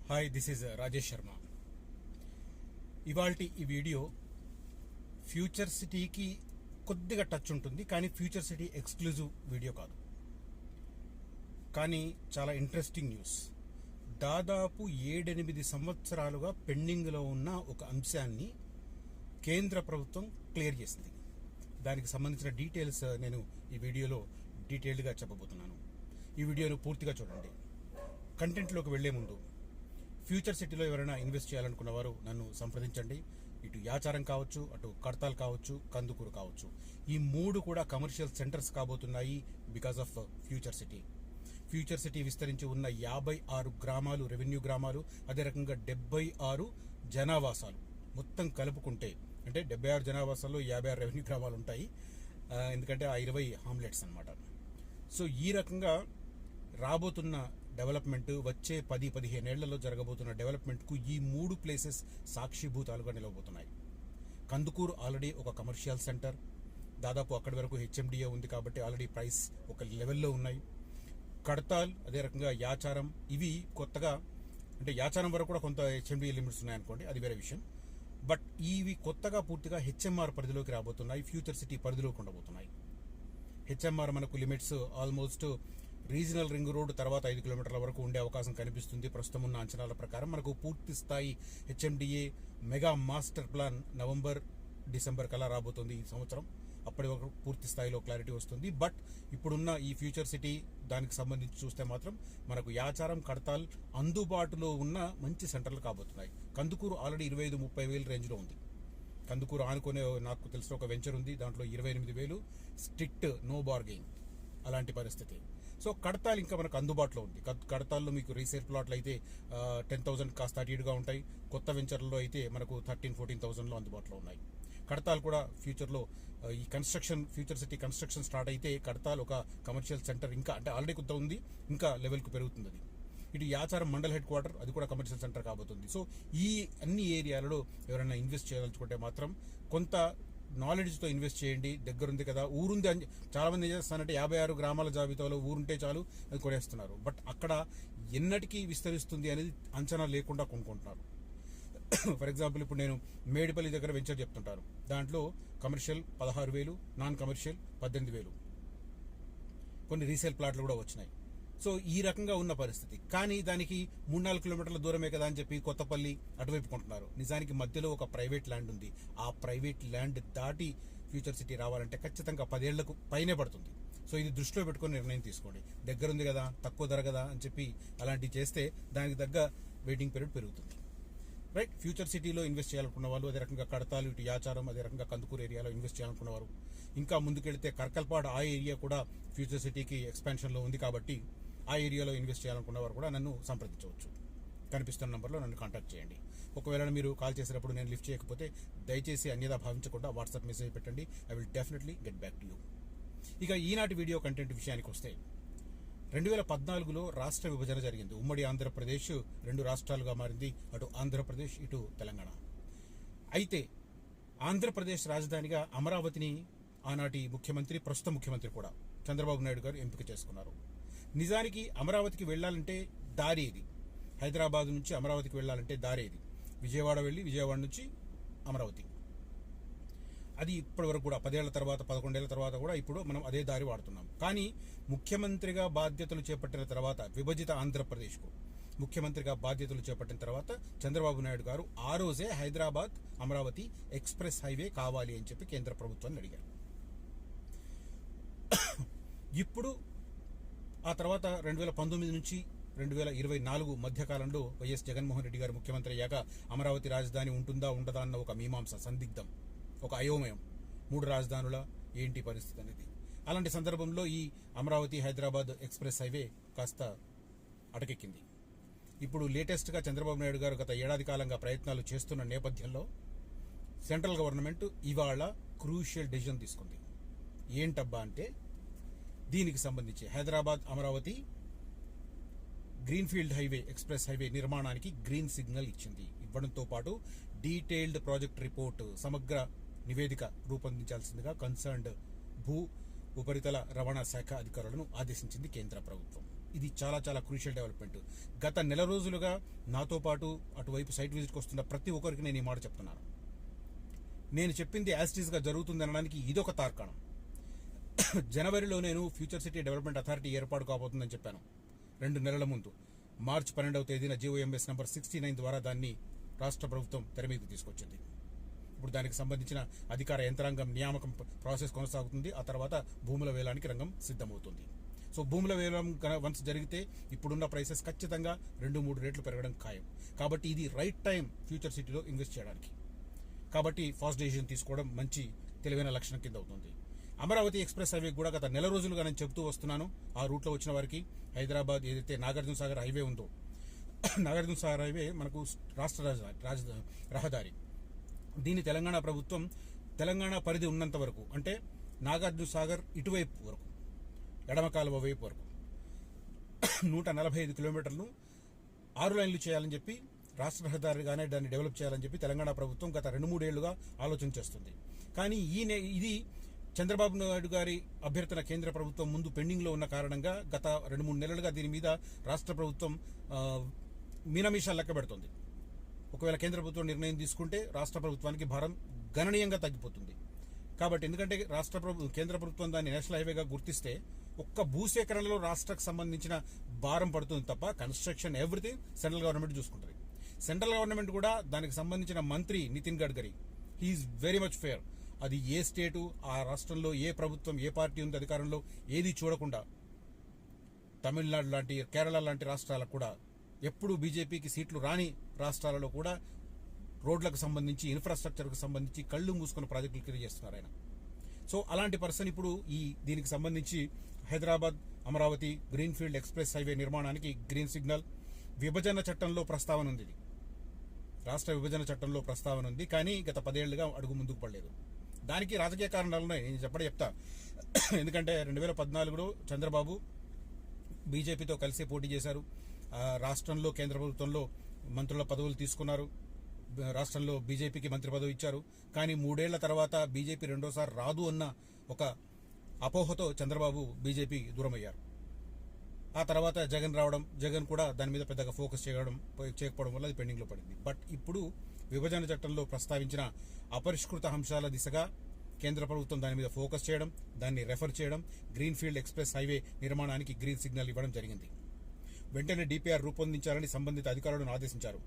Hi, this is Rajesh Sharma. ఇవాల్టి ఈ video future సిటీకి కొద్దిగా టచ్ ఉంటుంది, కానీ ఫ్యూచర్ సిటీ ఎక్స్క్లూజివ్ వీడియో కాదు. కానీ చాలా ఇంట్రెస్టింగ్ న్యూస్. దాదాపు 7-8 సంవత్సరాలుగా పెండింగ్లో ఉన్న ఒక అంశాన్ని కేంద్ర ప్రభుత్వం క్లియర్ చేసింది. దానికి సంబంధించిన డీటెయిల్స్ నేను ఈ వీడియోలో డీటెయిల్డ్గా చెప్పబోతున్నాను. ఈ వీడియోను పూర్తిగా చూడండి. కంటెంట్లోకి వెళ్లే ముందు, ఫ్యూచర్ సిటీలో ఎవరైనా ఇన్వెస్ట్ చేయాలనుకున్న వారు నన్ను సంప్రదించండి. ఇటు యాచారం కావచ్చు, అటు కడతాల్ కావచ్చు, కందుకూరు కావచ్చు. ఈ 3 కూడా కమర్షియల్ సెంటర్స్ కాబోతున్నాయి because of future city. Future city విస్తరించి ఉన్న 56 గ్రామాలు, రెవెన్యూ గ్రామాలు, అదే రకంగా 76 జనావాసాలు మొత్తం కలుపుకుంటే, అంటే 76 జనావాసాల్లో 56 రెవెన్యూ గ్రామాలు ఉంటాయి. ఎందుకంటే ఆ 20 హామ్లెట్స్ అన్నమాట. సో ఈ రకంగా రాబోతున్న డెవలప్మెంట్, వచ్చే 10-15 ఏళ్లలో జరగబోతున్న డెవలప్మెంట్కు ఈ 3 ప్లేసెస్ సాక్షిభూతాలుగా నిలవబోతున్నాయి. కందుకూరు ఆల్రెడీ ఒక కమర్షియల్ సెంటర్, దాదాపు అక్కడి వరకు హెచ్ఎండిఏ ఉంది కాబట్టి ఆల్రెడీ ప్రైస్ ఒక లెవెల్లో ఉన్నాయి. కడతాల్, అదే రకంగా యాచారం, ఇవి కొత్తగా, అంటే యాచారం వరకు కూడా కొంత హెచ్ఎండిఏ లిమిట్స్ ఉన్నాయనుకోండి, అది వేరే విషయం. బట్ ఇవి కొత్తగా పూర్తిగా హెచ్ఎంఆర్ పరిధిలోకి రాబోతున్నాయి, ఫ్యూచర్ సిటీ పరిధిలోకి ఉండబోతున్నాయి. హెచ్ఎంఆర్ మనకు limits almost regional ring road తర్వాత 5 కిలోమీటర్ల వరకు ఉండే అవకాశం కనిపిస్తుంది. ప్రస్తుతం ఉన్న అంచనాల ప్రకారం మనకు పూర్తి స్థాయి HMDA mega master plan November-December కల్లా రాబోతుంది ఈ సంవత్సరం. అప్పటి వరకు పూర్తి స్థాయిలో క్లారిటీ వస్తుంది. బట్ ఇప్పుడున్న ఈ ఫ్యూచర్ సిటీ దానికి సంబంధించి చూస్తే మాత్రం మనకు యాచారం, కడతాల్ అందుబాటులో ఉన్న మంచి సెంటర్లు కాబోతున్నాయి. కందుకూరు ఆల్రెడీ 25-30 వేల రేంజ్లో ఉంది. కందుకూరు ఆనుకునే నాకు తెలిసిన ఒక వెంచర్ ఉంది, దాంట్లో 28,000 స్ట్రిక్ట్ నో బార్గెయిన్, అలాంటి పరిస్థితి. సో కడతాల్ ఇంకా మనకు అందుబాటులో ఉంది. కడతాల్లో మీకు రీసేల్ ప్లాట్లు అయితే 10,000 కాస్త అటు ఇటుగా ఉంటాయి. కొత్త వెంచర్లలో అయితే మనకు 13,000-14,000లో అందుబాటులో ఉన్నాయి. కడతాల్ కూడా ఫ్యూచర్లో ఈ construction, future city construction start అయితే కడతాల్ ఒక కమర్షియల్ సెంటర్ ఇంకా, అంటే ఆల్రెడీ కొత్త ఉంది, ఇంకా లెవెల్కి పెరుగుతుంది అది. ఇటు యాచారం మండల్ హెడ్ క్వార్టర్, అది కూడా కమర్షియల్ సెంటర్ కాబోతుంది. సో ఈ అన్ని ఏరియాలలో ఎవరైనా ఇన్వెస్ట్ చేయదలుచుకుంటే మాత్రం కొంత నాలెడ్జ్తో ఇన్వెస్ట్ చేయండి. దగ్గరుంది కదా, ఊరుంది అని చాలా మంది ఏం చేస్తారంటే 56 గ్రామాల జాబితాలో ఊరుంటే చాలు అది కొనేస్తున్నారు. బట్ అక్కడ ఎన్నటికీ విస్తరిస్తుంది అనేది అంచనా లేకుండా కొనుక్కుంటున్నారు. ఫర్ ఎగ్జాంపుల్, ఇప్పుడు నేను మేడిపల్లి దగ్గర వెంచర్ చెప్తుంటాను, దాంట్లో కమర్షియల్ 16,000, నాన్ కమర్షియల్ 18,000, కొన్ని రీసేల్ ప్లాట్లు కూడా వచ్చినాయి. సో ఈ రకంగా ఉన్న పరిస్థితి. కానీ దానికి 3-4 కిలోమీటర్ల దూరమే కదా అని చెప్పి కొత్తపల్లి అటువైపు కొంటున్నారు. నిజానికి మధ్యలో ఒక ప్రైవేట్ ల్యాండ్ ఉంది. ఆ ప్రైవేట్ ల్యాండ్ దాటి ఫ్యూచర్ సిటీ రావాలంటే ఖచ్చితంగా 10 ఏళ్లకు పైనే పడుతుంది. సో ఇది దృష్టిలో పెట్టుకొని నిర్ణయం తీసుకోండి. దగ్గరుంది కదా, తక్కువ ధర కదా అని చెప్పి అలాంటివి చేస్తే దానికి తగ్గ వెయిటింగ్ పీరియడ్ పెరుగుతుంది. రైట్. ఫ్యూచర్ సిటీలో ఇన్వెస్ట్ చేయాలనుకున్న వాళ్ళు, అదే రకంగా కడతాలు, ఇటు యాచారం, అదే రకంగా కందుకూరు ఏరియాలో ఇన్వెస్ట్ చేయాలనుకున్న వారు, ఇంకా ముందుకెళ్తే కర్కల్పాడు, ఆ ఏరియా కూడా ఫ్యూచర్ సిటీకి ఎక్స్పాన్షన్లో ఉంది కాబట్టి ఆ ఏరియాలో ఇన్వెస్ట్ చేయాలనుకున్న వారు కూడా నన్ను సంప్రదించవచ్చు. కనిపిస్తున్న నంబర్లో నన్ను కాంటాక్ట్ చేయండి. ఒకవేళ మీరు కాల్ చేసేటప్పుడు నేను లిఫ్ట్ చేయకపోతే దయచేసి అన్యదా భావించకుండా వాట్సాప్ మెసేజ్ పెట్టండి. I will definitely get back to you. ఇక ఈనాటి వీడియో కంటెంట్ విషయానికి వస్తే, 2014లో రాష్ట్ర విభజన జరిగింది. ఉమ్మడి ఆంధ్రప్రదేశ్ 2 రాష్ట్రాలుగా మారింది, అటు ఆంధ్రప్రదేశ్, ఇటు తెలంగాణ. అయితే ఆంధ్రప్రదేశ్ రాజధానిగా అమరావతిని ఆనాటి ముఖ్యమంత్రి, ప్రస్తుత ముఖ్యమంత్రి కూడా చంద్రబాబు నాయుడు గారు ఎంపిక చేసుకున్నారు. నిజానికి అమరావతికి వెళ్లాలంటే దారి ఇది. హైదరాబాద్ నుంచి అమరావతికి వెళ్లాలంటే దారి ఇది. విజయవాడ వెళ్ళి విజయవాడ నుంచి అమరావతి. అది ఇప్పటి వరకు కూడా 10 ఏళ్ల తర్వాత, 11 ఏళ్ల తర్వాత కూడా ఇప్పుడు మనం అదే దారి వాడుతున్నాం. కానీ ముఖ్యమంత్రిగా బాధ్యతలు చేపట్టిన తర్వాత, విభజిత ఆంధ్రప్రదేశ్కు ముఖ్యమంత్రిగా బాధ్యతలు చేపట్టిన తర్వాత చంద్రబాబు నాయుడు గారు ఆ రోజే హైదరాబాద్ అమరావతి ఎక్స్ప్రెస్ హైవే కావాలి అని చెప్పి కేంద్ర ప్రభుత్వాన్ని అడిగారు. ఇప్పుడు ఆ తర్వాత 2019 నుంచి 2024 మధ్యకాలంలో వైఎస్ జగన్మోహన్ రెడ్డి గారు ముఖ్యమంత్రి అయ్యాక అమరావతి రాజధాని ఉంటుందా ఉండదా అన్న ఒక మీమాంస, సందిగ్ధం, ఒక అయోమయం. 3 రాజధానుల ఏంటి పరిస్థితి అనేది. అలాంటి సందర్భంలో ఈ అమరావతి హైదరాబాద్ ఎక్స్ప్రెస్ హైవే కాస్త అటకెక్కింది. ఇప్పుడు లేటెస్ట్గా చంద్రబాబు నాయుడు గారు గత ఏడాది కాలంగా ప్రయత్నాలు చేస్తున్న నేపథ్యంలో సెంట్రల్ గవర్నమెంట్ ఇవాళ క్రూషియల్ డెసిజన్ తీసుకుంది. ఏంటబ్బా అంటే, దీనికి సంబంధించి Hyderabad Amaravati greenfield highway, express highway నిర్మాణానికి గ్రీన్ సిగ్నల్ ఇచ్చింది. ఇవ్వడంతో పాటు డీటెయిల్డ్ ప్రాజెక్ట్ రిపోర్ట్, సమగ్ర నివేదిక రూపొందించాల్సిందిగా కన్సర్న్డ్ భూ ఉపరితల రవాణా శాఖ అధికారులను ఆదేశించింది కేంద్ర ప్రభుత్వం. ఇది చాలా చాలా క్రూషియల్ డెవలప్మెంట్. గత నెల రోజులుగా నాతో పాటు అటువైపు సైట్ విజిట్కి వస్తున్న ప్రతి ఒక్కరికి నేను ఈ మాట చెప్తున్నాను. నేను చెప్పింది యాస్టీస్గా జరుగుతుంది అనడానికి ఇదొక తార్కాణం. జనవరిలో నేను ఫ్యూచర్ సిటీ డెవలప్మెంట్ అథారిటీ ఏర్పాటు కాబోతుందని చెప్పాను 2 నెలల ముందు. మార్చి 12వ తేదీన జీఓఎంఎస్ నంబర్ 69 ద్వారా దాన్ని రాష్ట్ర ప్రభుత్వం తెర మీదకి తీసుకొచ్చింది. ఇప్పుడు దానికి సంబంధించిన అధికార యంత్రాంగం నియామకం ప్రాసెస్ కొనసాగుతుంది. ఆ తర్వాత భూముల వేలానికి రంగం సిద్ధమవుతుంది. సో భూముల వేలం వన్స్ జరిగితే ఇప్పుడున్న ప్రైసెస్ ఖచ్చితంగా 2-3 రేట్లు పెరగడం ఖాయం. కాబట్టి ఇది రైట్ టైం ఫ్యూచర్ సిటీలో ఇన్వెస్ట్ చేయడానికి. కాబట్టి ఫాస్ట్ డెసిషన్ తీసుకోవడం మంచి తెలివైన లక్షణం కింద అవుతుంది. అమరావతి ఎక్స్ప్రెస్ హైవే కూడా గత నెల రోజులుగా నేను చెబుతూ వస్తున్నాను. ఆ రూట్లో వచ్చిన వారికి హైదరాబాద్ ఏదైతే నాగార్జున సాగర్ హైవే ఉందో, నాగార్జున సాగర్ హైవే మనకు రాష్ట్ర రహదారి. దీన్ని తెలంగాణ ప్రభుత్వం తెలంగాణ పరిధి ఉన్నంత వరకు, అంటే నాగార్జున సాగర్ ఇటువైపు వరకు, ఎడమ కాలువ వైపు వరకు 145 కిలోమీటర్లు 6 లైన్లు చేయాలని చెప్పి రాష్ట్ర రహదారిగానే దాన్ని డెవలప్ చేయాలని చెప్పి తెలంగాణ ప్రభుత్వం గత 2-3 ఏళ్లుగా ఆలోచన చేస్తుంది. కానీ ఇది చంద్రబాబు నాయుడు గారి అభ్యర్థన కేంద్ర ప్రభుత్వం ముందు పెండింగ్లో ఉన్న కారణంగా గత 2-3 నెలలుగా దీని మీద రాష్ట్ర ప్రభుత్వం మీనమీషాలు లెక్క పెడుతుంది. ఒకవేళ కేంద్ర ప్రభుత్వం నిర్ణయం తీసుకుంటే రాష్ట్ర ప్రభుత్వానికి భారం గణనీయంగా తగ్గిపోతుంది. కాబట్టి ఎందుకంటే కేంద్ర ప్రభుత్వం దాన్ని నేషనల్ హైవేగా గుర్తిస్తే ఒక్క భూసేకరణలో రాష్ట్రకు సంబంధించిన భారం పడుతుంది తప్ప కన్స్ట్రక్షన్ ఎవ్రీథింగ్ సెంట్రల్ గవర్నమెంట్ చూసుకుంటుంది. సెంట్రల్ గవర్నమెంట్ కూడా దానికి సంబంధించిన మంత్రి Nitin Gadkari he is very much fair. అది ఏ స్టేటు, ఆ రాష్ట్రంలో ఏ ప్రభుత్వం ఏ పార్టీ ఉంది అధికారంలో ఏది చూడకుండా తమిళనాడు లాంటి, కేరళ లాంటి రాష్ట్రాలకు కూడా ఎప్పుడు బీజేపీకి సీట్లు రాని రాష్ట్రాలలో కూడా రోడ్లకు సంబంధించి ఇన్ఫ్రాస్ట్రక్చర్కు సంబంధించి కళ్ళు మూసుకున్న ప్రాజెక్టులు క్రియేట్ చేస్తున్నారు ఆయన. సో అలాంటి పర్సన్ ఇప్పుడు దీనికి సంబంధించి Hyderabad Amaravati greenfield express highway నిర్మాణానికి గ్రీన్ సిగ్నల్ విభజన చట్టంలో ప్రస్తావన ఉంది. రాష్ట్ర విభజన చట్టంలో ప్రస్తావన ఉంది, కానీ గత 10 ఏళ్లుగా అడుగు ముందుకు పడలేదు. దానికి రాజకీయ కారణాలు ఉన్నాయి, నేను చెప్తా. ఎందుకంటే 2014లో చంద్రబాబు బీజేపీతో కలిసి పోటీ చేశారు. రాష్ట్రంలో కేంద్ర ప్రభుత్వంలో మంత్రుల పదవులు తీసుకున్నారు. రాష్ట్రంలో బీజేపీకి మంత్రి పదవి ఇచ్చారు. కానీ 3 ఏళ్ల తర్వాత బీజేపీ రెండోసారి రాదు అన్న ఒక అపోహతో చంద్రబాబు బీజేపీ దూరమయ్యారు. ఆ తర్వాత జగన్ రావడం, జగన్ కూడా దాని మీద పెద్దగా ఫోకస్ చేయకపోవడం వల్ల అది పెండింగ్లో పడింది. బట్ ఇప్పుడు విభజన చట్టంలో ప్రస్తావించిన అపరిష్కృత అంశాల దిశగా కేంద్ర ప్రభుత్వం దాని మీద ఫోకస్ చేయడం, దాన్ని రెఫర్ చేయడం, గ్రీన్ఫీల్డ్ ఎక్స్ప్రెస్ హైవే నిర్మాణానికి గ్రీన్ సిగ్నల్ ఇవ్వడం జరిగింది. వెంటనే డిపిఆర్ రూపొందించాలని సంబంధిత అధికారులను ఆదేశించారు.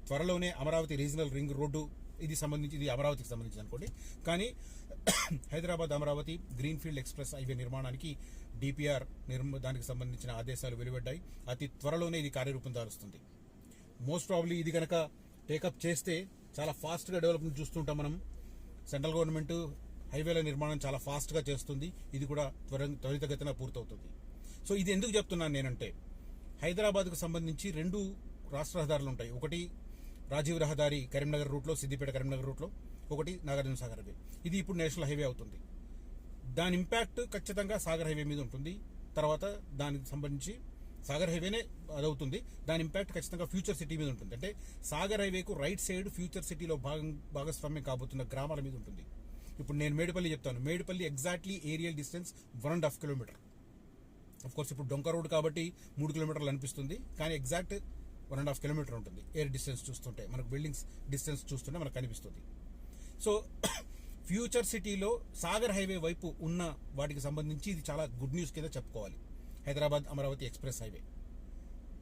త్వరలోనే అమరావతి రీజనల్ రింగ్ రోడ్డు, ఇది అమరావతికి సంబంధించి అనుకోండి, కానీ Hyderabad Amaravati greenfield express highway నిర్మాణానికి డిపిఆర్ దానికి సంబంధించిన ఆదేశాలు వెలువడ్డాయి. అతి త్వరలోనే ఇది కార్యరూపం దాలుస్తుంది. మోస్ట్ ప్రాబ్లీ ఇది కనుక టేకప్ చేస్తే చాలా ఫాస్ట్గా డెవలప్మెంట్ చూస్తుంటాం మనం. సెంట్రల్ గవర్నమెంట్ హైవేల నిర్మాణం చాలా ఫాస్ట్గా చేస్తుంది. ఇది కూడా త్వరితగతిన పూర్తవుతుంది. సో ఇది ఎందుకు చెప్తున్నాను నేనంటే, హైదరాబాద్కు సంబంధించి 2 రాష్ట్ర రహదారులు ఉంటాయి. ఒకటి రాజీవ్ రహదారి కరీంనగర్ రూట్లో, సిద్దిపేట కరీంనగర్ రూట్లో, ఒకటి నాగార్జున సాగర్ హైవే. ఇది ఇప్పుడు నేషనల్ హైవే అవుతుంది. దాని ఇంపాక్ట్ ఖచ్చితంగా సాగర్ హైవే మీద ఉంటుంది. తర్వాత దానికి సంబంధించి సాగర్ హైవేనే అదవుతుంది. దాని ఇంపాక్ట్ ఖచ్చితంగా ఫ్యూచర్ సిటీ మీద ఉంటుంది. అంటే సాగర్ హైవేకు రైట్ సైడ్ ఫ్యూచర్ సిటీలో భాగస్వామ్యం కాబోతున్న గ్రామాల మీద ఉంటుంది. ఇప్పుడు నేను మేడిపల్లి చెప్తాను. Medipalli exactly aerial distance 1.5 kilometre. Of course ఇప్పుడు డొంక రోడ్ కాబట్టి 3 కిలోమీటర్లు అనిపిస్తుంది, కానీ ఎగ్జాక్ట్ 1.5 కిలోమీటర్ ఉంటుంది. ఎయిర్ డిస్టెన్స్ చూస్తుంటే, మనకు బిల్డింగ్స్ డిస్టెన్స్ చూస్తుంటే మనకు కనిపిస్తుంది. సో ఫ్యూచర్ సిటీలో సాగర్ హైవే వైపు ఉన్న వాటికి సంబంధించి ఇది చాలా గుడ్ న్యూస్ కింద చెప్పుకోవాలి, Hyderabad Amaravati express highway.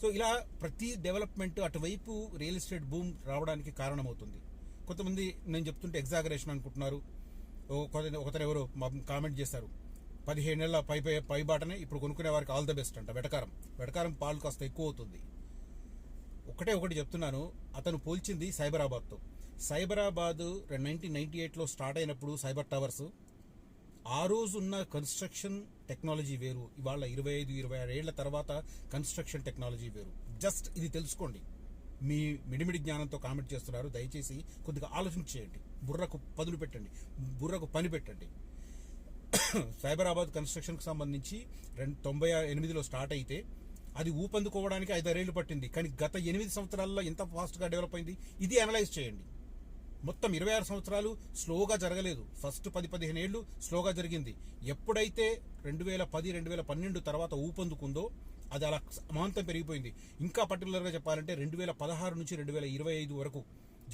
So ఇలా ప్రతి డెవలప్మెంట్ అటువైపు రియల్ ఎస్టేట్ బూమ్ రావడానికి కారణమవుతుంది. కొంతమంది నేను చెప్తుంటే ఎగ్జాగరేషన్ అనుకుంటున్నారు. ఒకతను ఎవరో కామెంట్ చేశారు, 15 ఏళ్ల పై బాటనే ఇప్పుడు కొనుక్కునే వారికి ఆల్ ద బెస్ట్ అంట. వెటకారం పాలు కాస్త ఎక్కువ అవుతుంది. ఒకటి చెప్తున్నాను, అతను పోల్చింది సైబరాబాద్తో. సైబరాబాద్ 1998లో స్టార్ట్ అయినప్పుడు సైబర్ టవర్స్, ఆ రోజు ఉన్న కన్స్ట్రక్షన్ టెక్నాలజీ వేరు, ఇవాళ 25-26 ఏళ్ల తర్వాత కన్స్ట్రక్షన్ టెక్నాలజీ వేరు. జస్ట్ ఇది తెలుసుకోండి. మీ మిడిమిడి జ్ఞానంతో కామెంట్ చేస్తున్నారు, దయచేసి కొద్దిగా ఆలోచన చేయండి, బుర్రకు పని పెట్టండి. సైబరాబాద్ కన్స్ట్రక్షన్కి సంబంధించి 98లో స్టార్ట్ అయితే అది ఊపందుకోవడానికి 5-6 ఏళ్లు పట్టింది. కానీ గత 8 సంవత్సరాల్లో ఎంత ఫాస్ట్గా డెవలప్ అయింది ఇది అనలైజ్ చేయండి. మొత్తం 26 సంవత్సరాలు స్లోగా జరగలేదు. ఫస్ట్ 10-15 ఏళ్లు స్లోగా జరిగింది. ఎప్పుడైతే 2010-2012 తర్వాత ఊపందుకుందో అది అలా అమాంతం పెరిగిపోయింది. ఇంకా పర్టికులర్గా చెప్పాలంటే 2016 నుంచి 2025 వరకు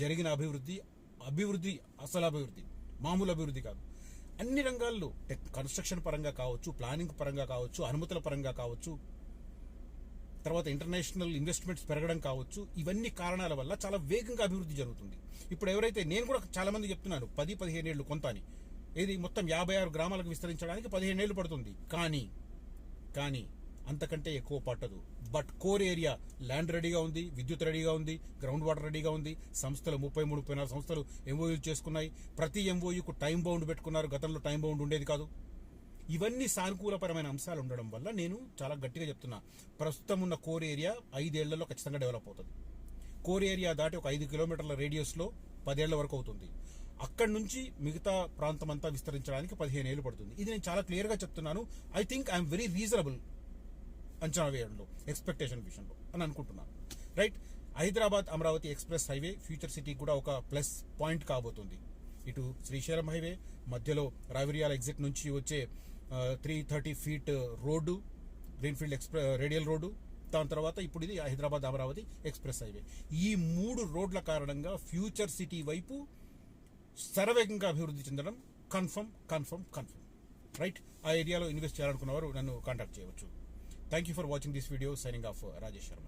జరిగిన అభివృద్ధి అసలు అభివృద్ధి, మామూలు అభివృద్ధి కాదు. అన్ని రంగాల్లో కన్స్ట్రక్షన్ పరంగా కావచ్చు, ప్లానింగ్ పరంగా కావచ్చు, అనుమతుల పరంగా కావచ్చు, తర్వాత ఇంటర్నేషనల్ ఇన్వెస్ట్మెంట్స్ పెరగడం కావచ్చు, ఇవన్నీ కారణాల వల్ల చాలా వేగంగా అభివృద్ధి జరుగుతుంది. ఇప్పుడు ఎవరైతే, నేను కూడా చాలా మంది చెప్తున్నాను 10-15 ఏళ్ళు కొంత అని, ఏది మొత్తం 56 గ్రామాలకు విస్తరించడానికి 15 ఏళ్ళు పడుతుంది. కానీ అంతకంటే ఎక్కువ పట్టదు. బట్ కోర్ ఏరియా ల్యాండ్ రెడీగా ఉంది, విద్యుత్ రెడీగా ఉంది, గ్రౌండ్ వాటర్ రెడీగా ఉంది. సంస్థలు 33-34 సంస్థలు ఎంఓయూలు చేసుకున్నాయి. ప్రతి ఎంఓయూకు టైం బౌండ్ పెట్టుకున్నారు. గతంలో టైం బౌండ్ ఉండేది కాదు. ఇవన్నీ సానుకూలపరమైన అంశాలు ఉండడం వల్ల నేను చాలా గట్టిగా చెప్తున్నా, ప్రస్తుతం ఉన్న కోర్ ఏరియా 5 ఏళ్లలో ఖచ్చితంగా డెవలప్ అవుతుంది. కోర్ ఏరియా దాటి ఒక 5 కిలోమీటర్ల రేడియస్లో 10 ఏళ్ల వరకు అవుతుంది. అక్కడి నుంచి మిగతా ప్రాంతం అంతా విస్తరించడానికి 15 ఏళ్ళు పడుతుంది. ఇది నేను చాలా క్లియర్గా చెప్తున్నాను. I think I'm very reasonable అంచనా వేయడంలో, ఎక్స్పెక్టేషన్ విషయంలో అని అనుకుంటున్నాను. Right. Hyderabad Amaravati express highway future city కూడా ఒక ప్లస్ పాయింట్ కాబోతుంది. ఇటు శ్రీశైలం హైవే మధ్యలో రావిరియాల ఎగ్జిట్ నుంచి వచ్చే 330 feet road, greenfield radial road, దాని తర్వాత ఇప్పుడు ఇది హైదరాబాద్ అమరావతి ఎక్స్ప్రెస్ హైవే. ఈ 3 రోడ్ల కారణంగా ఫ్యూచర్ సిటీ వైపు శరవేగంగా అభివృద్ధి చెందడం కన్ఫర్మ్. రైట్. ఆ ఏరియాలో ఇన్వెస్ట్ చేయాలనుకున్న వారు నన్ను కాంటాక్ట్ చేయవచ్చు. Thank you for watching this video. Signing off Rajesh Sharma.